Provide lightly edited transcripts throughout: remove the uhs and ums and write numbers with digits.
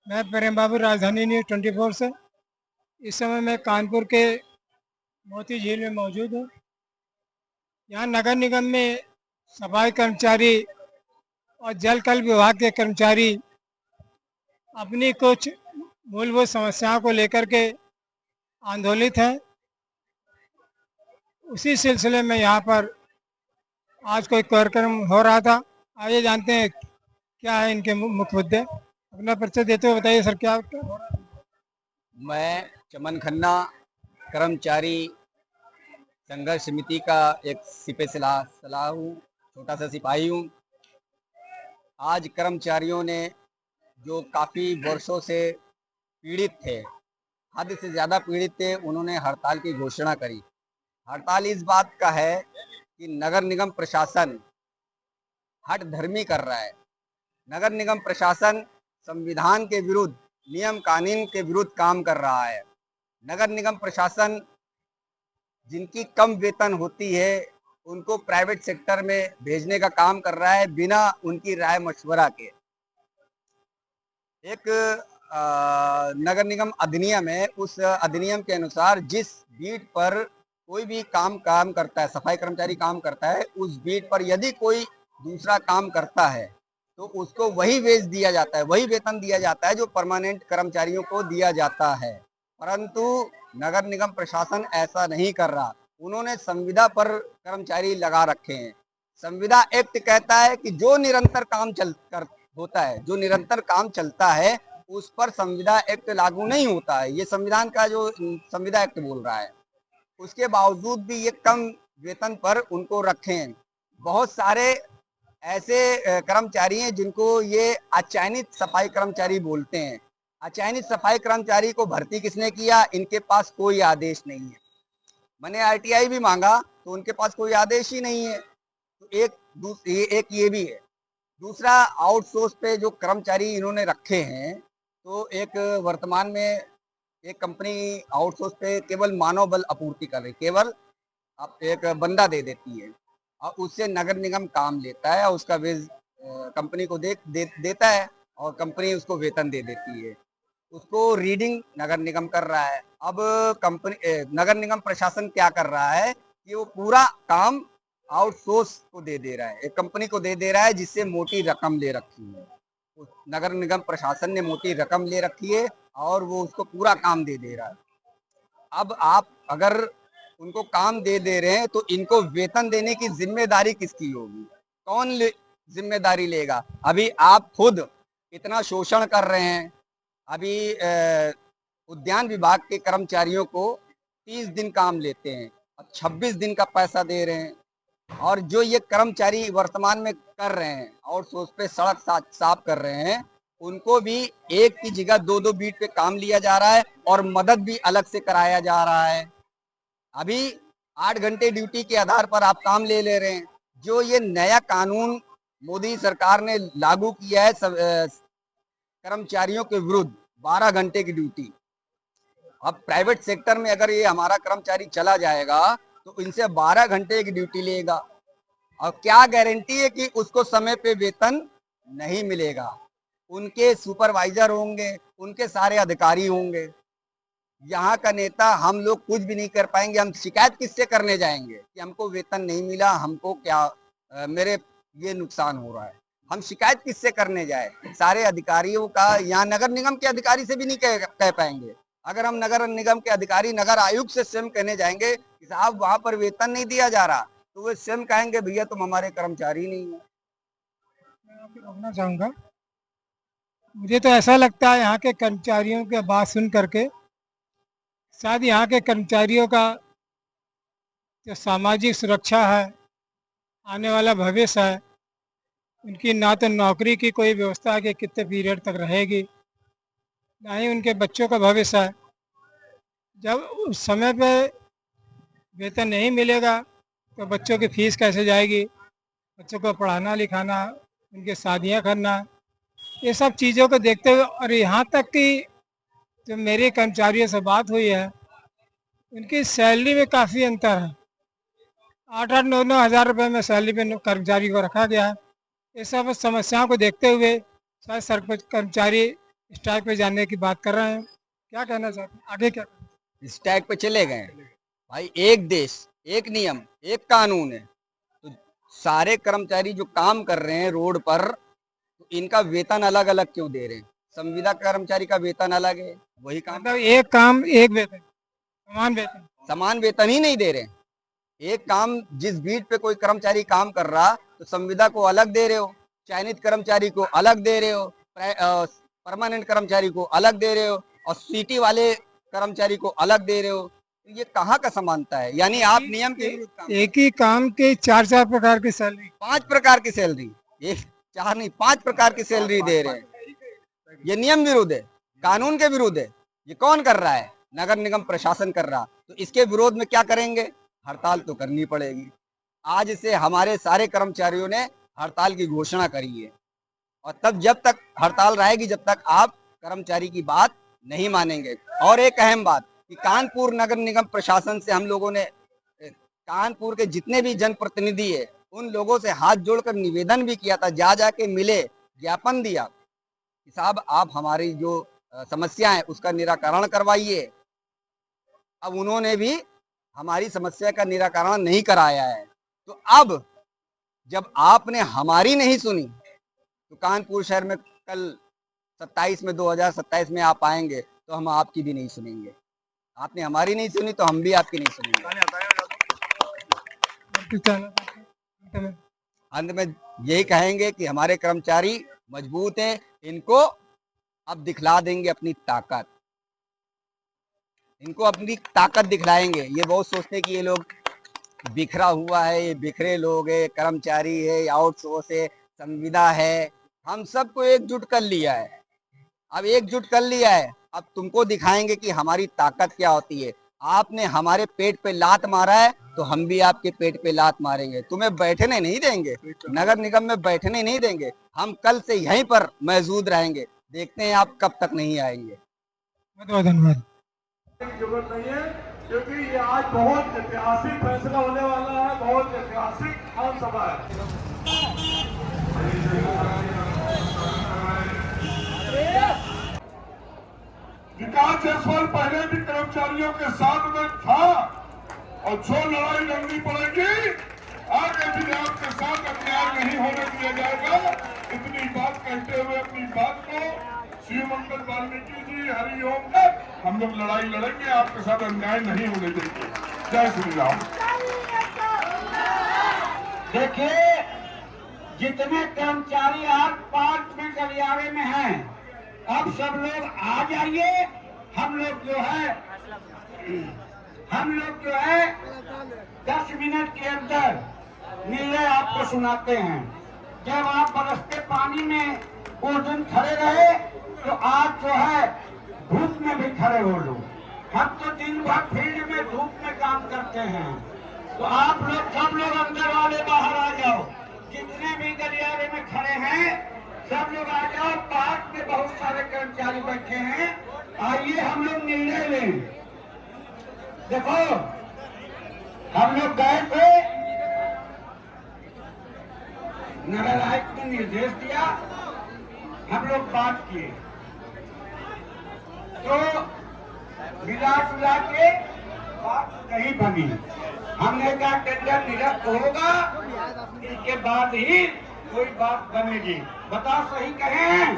मैं प्रेम बाबू, राजधानी न्यूज़ 24 से। इस समय मैं कानपुर के मोती झील में मौजूद हूँ। यहाँ नगर निगम में सफाई कर्मचारी और जल कल विभाग के कर्मचारी अपनी कुछ मूलभूत समस्याओं को लेकर के आंदोलित हैं। उसी सिलसिले में यहाँ पर आज कोई कार्यक्रम हो रहा था। आइए जानते हैं क्या है इनके मुख्य मुद्दे। अपना परिचय देते हुए बताइए सर, क्या क्या हो रहा है? मैं चमन खन्ना, कर्मचारी संघर्ष समिति का एक सिपह सलाह हूँ, छोटा सा सिपाही हूँ। आज कर्मचारियों ने जो काफ़ी वर्षों से पीड़ित थे, हद से ज़्यादा पीड़ित थे, उन्होंने हड़ताल की घोषणा करी। हड़ताल इस बात का है कि नगर निगम प्रशासन हठ धर्मी कर रहा है। नगर निगम प्रशासन संविधान के विरुद्ध, नियम कानून के विरुद्ध काम कर रहा है। नगर निगम प्रशासन जिनकी कम वेतन होती है उनको प्राइवेट सेक्टर में भेजने का काम कर रहा है बिना उनकी राय मशवरा के। एक नगर निगम अधिनियम है, उस अधिनियम के अनुसार जिस बीट पर कोई भी काम करता है, सफाई कर्मचारी काम करता है, उस बीट पर यदि कोई दूसरा काम करता है तो उसको वही वेज दिया जाता है, वही वेतन दिया जाता है जो परमानेंट कर्मचारियों को दिया जाता है। परंतु नगर निगम प्रशासन ऐसा नहीं कर रहा। उन्होंने संविदा पर कर्मचारी लगा रखे हैं। संविदा एक्ट कहता है कि जो निरंतर काम होता है, जो निरंतर काम चलता है, उस पर संविदा एक्ट लागू नहीं होता है। ये संविधान का जो संविदा एक्ट बोल रहा है, उसके बावजूद भी ये कम वेतन पर उनको रखे हैं। बहुत सारे ऐसे कर्मचारी हैं जिनको ये अचयनित सफाई कर्मचारी बोलते हैं। अचयनित सफाई कर्मचारी को भर्ती किसने किया? इनके पास कोई आदेश नहीं है। मैंने आरटीआई भी मांगा तो उनके पास कोई आदेश ही नहीं है। तो एक ये भी है। दूसरा, आउटसोर्स पे जो कर्मचारी इन्होंने रखे हैं, तो एक वर्तमान में एक कंपनी आउटसोर्स पे केवल मानव बल आपूर्ति कर रही, केवल आप एक बंदा दे देती है और उससे नगर निगम काम लेता है और उसका वेज कंपनी को देता है और कंपनी उसको वेतन दे देती है। उसको रीडिंग नगर निगम कर रहा है। अब नगर निगम प्रशासन क्या कर रहा है कि वो पूरा काम आउटसोर्स को दे रहा है, एक कंपनी को दे रहा है जिससे मोटी रकम ले रखी है। नगर निगम प्रशासन ने मोटी रकम ले रखी है और वो उसको पूरा काम दे रहा है। अब आप अगर उनको काम दे रहे हैं तो इनको वेतन देने की जिम्मेदारी किसकी होगी? कौन जिम्मेदारी लेगा? अभी आप खुद इतना शोषण कर रहे हैं। अभी उद्यान विभाग के कर्मचारियों को 30 दिन काम लेते हैं और 26 दिन का पैसा दे रहे हैं। और जो ये कर्मचारी वर्तमान में कर रहे हैं आउटसोर्स पे सड़क साफ कर रहे हैं, उनको भी एक की जगह 2-2 बीट पे काम लिया जा रहा है और मदद भी अलग से कराया जा रहा है। अभी 8 घंटे ड्यूटी के आधार पर आप काम ले रहे हैं। जो ये नया कानून मोदी सरकार ने लागू किया है कर्मचारियों के विरुद्ध, 12 घंटे की ड्यूटी। अब प्राइवेट सेक्टर में अगर ये हमारा कर्मचारी चला जाएगा तो इनसे 12 घंटे की ड्यूटी लेगा और क्या गारंटी है कि उसको समय पे वेतन नहीं मिलेगा? उनके सुपरवाइजर होंगे, उनके सारे अधिकारी होंगे। यहाँ का नेता, हम लोग कुछ भी नहीं कर पाएंगे। हम शिकायत किससे करने जाएंगे कि हमको वेतन नहीं मिला, हमको क्या मेरे ये नुकसान हो रहा है? हम शिकायत किससे करने जाए? सारे अधिकारियों का, यहाँ नगर निगम के अधिकारी से भी नहीं कह पाएंगे। अगर हम नगर निगम के अधिकारी नगर आयुक्त से स्वयं कहने जाएंगे कि साहब वहां पर वेतन नहीं दिया जा रहा, तो वे स्वयं कहेंगे भैया तुम हमारे कर्मचारी नहीं हो। मैं आपको रोकना चाहूँगा। मुझे तो ऐसा लगता है यहाँ के कर्मचारियों की बात सुन करके शायद यहाँ के कर्मचारियों का जो सामाजिक सुरक्षा है, आने वाला भविष्य है, उनकी ना तो नौकरी की कोई व्यवस्था है कि कितने पीरियड तक रहेगी, ना ही उनके बच्चों का भविष्य है। जब उस समय पे वेतन नहीं मिलेगा तो बच्चों की फीस कैसे जाएगी, बच्चों को पढ़ाना लिखाना, उनकी शादियाँ करना, ये सब चीज़ों को देखते हुए, और यहाँ तक कि जो मेरे कर्मचारियों से बात हुई है, उनकी सैलरी में काफ़ी अंतर है। 8-8, 9-9 हज़ार रुपये में सैलरी पे कर्मचारी को रखा गया है। ये सब समस्याओं को देखते हुए शायद कर्मचारी स्ट्राइक पे जाने की बात कर रहे हैं, क्या कहना चाहते हैं, आगे क्या? स्ट्राइक पे चले गए भाई। एक देश, एक नियम, एक कानून है, तो सारे कर्मचारी जो काम कर रहे हैं रोड पर, तो इनका वेतन अलग अलग क्यों दे रहे हैं? संविदा कर्मचारी का वेतन अलग है, वही काम मतलब एक काम एक वेतन, समान वेतन। समान वेतन ही नहीं दे रहे हैं। एक काम जिस बीट पे कोई कर्मचारी काम कर रहा, तो संविदा को अलग दे रहे हो, चयनित कर्मचारी को अलग दे रहे हो, परमानेंट कर्मचारी को अलग दे रहे हो, और सीटी वाले कर्मचारी को अलग दे रहे हो। ये कहाँ का समानता है? यानी आप नियम के विरुद्ध काम, एक ही काम के चार चार प्रकार की सैलरी, 5 प्रकार की सैलरी, एक 4 नहीं 5 प्रकार की सैलरी दे रहे हैं। ये नियम विरुद्ध है, कानून के विरुद्ध है। ये कौन कर रहा है? नगर निगम प्रशासन कर रहा। तो इसके विरोध में क्या करेंगे? हड़ताल तो करनी पड़ेगी। आज से हमारे सारे कर्मचारियों ने हड़ताल की घोषणा करी है, और तब जब तक हड़ताल रहेगी, जब तक आप कर्मचारी की बात नहीं मानेंगे। और एक अहम बात कि कानपुर नगर निगम प्रशासन से हम लोगों ने, कानपुर के जितने भी जनप्रतिनिधि है, उन लोगों से हाथ जोड़कर निवेदन भी किया था, जा जाके मिले, ज्ञापन दिया कि साहब आप हमारी जो समस्या है उसका निराकरण करवाइए। अब उन्होंने भी हमारी समस्या का निराकरण नहीं कराया है। तो अब जब आपने हमारी नहीं सुनी, तो कानपुर शहर में कल 27 में 2027 में आप आएंगे तो हम आपकी भी नहीं सुनेंगे। आपने हमारी नहीं सुनी तो हम भी आपकी नहीं सुनेंगे। अंत में यही कहेंगे कि हमारे कर्मचारी मजबूत हैं, इनको अब दिखला देंगे अपनी ताकत, इनको अपनी ताकत दिखलाएंगे। ये बहुत सोचते कि ये लोग बिखरा हुआ है, ये बिखरे लोग है, कर्मचारी है, आउटसोर्स है, संविदा है, हम सबको एकजुट कर लिया है। अब एकजुट कर लिया है, अब तुमको दिखाएंगे कि हमारी ताकत क्या होती है। आपने हमारे पेट पे लात मारा है, तो हम भी आपके पेट पे लात मारेंगे। तुम्हें बैठने नहीं देंगे, नगर निगम में बैठने नहीं देंगे। हम कल से यहीं पर मौजूद रहेंगे। देखते हैं आप कब तक नहीं आएंगे। बहुत बहुत धन्यवाद। जरूरत नहीं है, क्योंकि ये आज बहुत ऐतिहासिक फैसला होने वाला है, बहुत ऐतिहासिक आम सभा है। विकास जायसवाल पहले भी कर्मचारियों के साथ में था, और जो लड़ाई लड़नी पड़ेगी आगे भी आपके साथ अन्याय नहीं होने दिया जाएगा। इतनी बात कहते हुए अपनी बात को शिव मंगल वाल्मीकि जी हरिओम तक हम लोग लड़ाई लड़ेंगे, आपके साथ अन्याय नहीं होने देंगे। जय श्री राम। देखिए, जितने कर्मचारी आज 5 मिनट गलियारे में हैं, अब सब लोग आ जाइए। हम लोग जो है 10 मिनट के अंदर मिलने आपको सुनाते हैं। जब आप बरसते पानी में उस दिन खड़े रहे, तो आज जो है धूप में भी खड़े हो लो। हम तो दिन भर फील्ड में धूप में काम करते हैं। तो आप लोग सब लोग अंदर वाले बाहर आ जाओ। जितने भी गलियारे में खड़े हैं सब लोग आ जाओ। पार्क में बहुत सारे कर्मचारी बैठे हैं, आइए हम लोग निर्णय लें। देखो, हम लोग गए थे, नगर आयुक्त ने निर्देश दिया, हम लोग बात किए, तो मिला जुला के बात नहीं बनी। हमने कहा टेंडर निरस्त होगा, इसके बाद ही कोई बात बनेगी। बताओ सही कहें?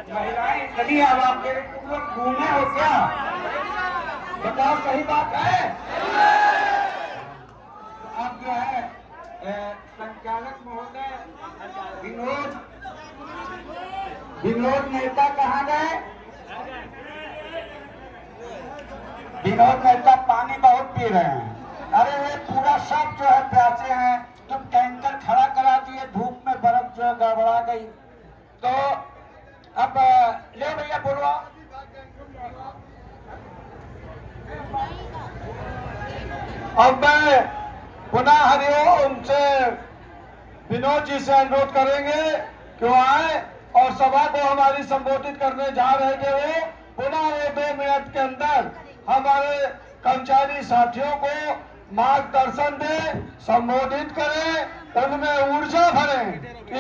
महिलाएं इतनी अब आप मेरे लोग घूमे हो क्या? बताओ सही बात है? अब जो है संचालक महोदय विनोद मेहता कहाँ गए? विनोद मेहता पानी बहुत पी रहे हैं। अरे वे पूरा सब जो है प्यासे हैं, तुम टैंकर खड़ा करा दिए, धूप में बर्फ जो है गड़बड़ा गई। तो अब ले भैया बोलो। अब मैं पुनः हरिओम से विनोद जी से अनुरोध करेंगे कि वो आए और सभा को हमारी संबोधित करने जा रहे थे। वो पुनः वो 2 मिनट के अंदर हमारे कर्मचारी साथियों को मार्गदर्शन दे, संबोधित करें उनमें ऊर्जा भरें,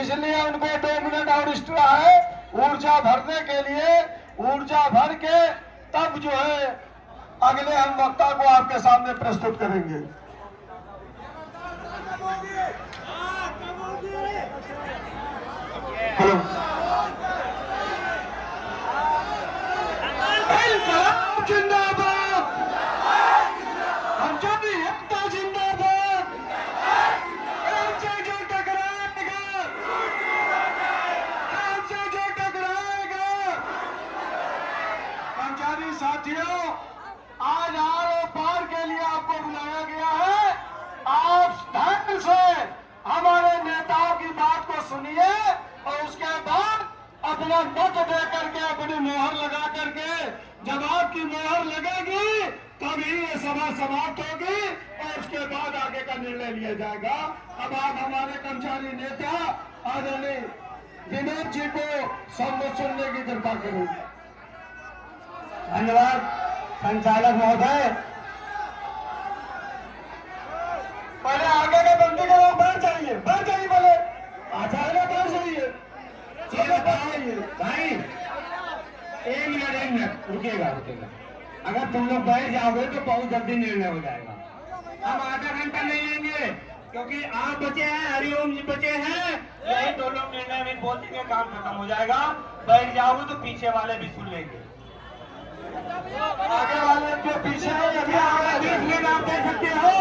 इसलिए उनको 2 मिनट और एक्स्ट्रा है ऊर्जा भरने के लिए। ऊर्जा भर के तब जो है अगले हम वक्ता को आपके सामने प्रस्तुत करेंगे। हेलो, जिंदाबाद, हम जब एकता जिंदाबाद, हमसे जो टकराएगा, हमसे जो टकराएगा। कर्मचारी साथियों, आज आर और पार के लिए आपको बुलाया गया है। आप ध्यान से हमारे नेताओं की बात को सुनिए और उसके बाद अपना मत दे करके अपनी मोहर लगा करके, जब आपकी मोहर लगेगी तभी ये सभा समाप्त होगी और उसके बाद आगे का निर्णय लिया जाएगा। अब आप हमारे कर्मचारी नेता आदरणीय विनोद जी को संबोधित सुनने की कृपा करें। धन्यवाद संचालक महोदय। पहले आगे के बंदी का लोग बढ़ जाइए बोले आचार्य बढ़ जाइए। भाई 1 मिनट रुकिएगा। अगर तुम लोग बैठ जाओगे तो बहुत जल्दी निर्णय हो जाएगा। हम आधा घंटा नहीं लेंगे क्योंकि आप बचे हैं, हरिओम जी बचे हैं, यही 2 लोग निर्णय में पहुंचेंगे, काम खत्म हो जाएगा। बैठ जाओगे तो पीछे वाले भी सुन लेंगे। आगे वाले जो पीछे है, आप देख सकते हो।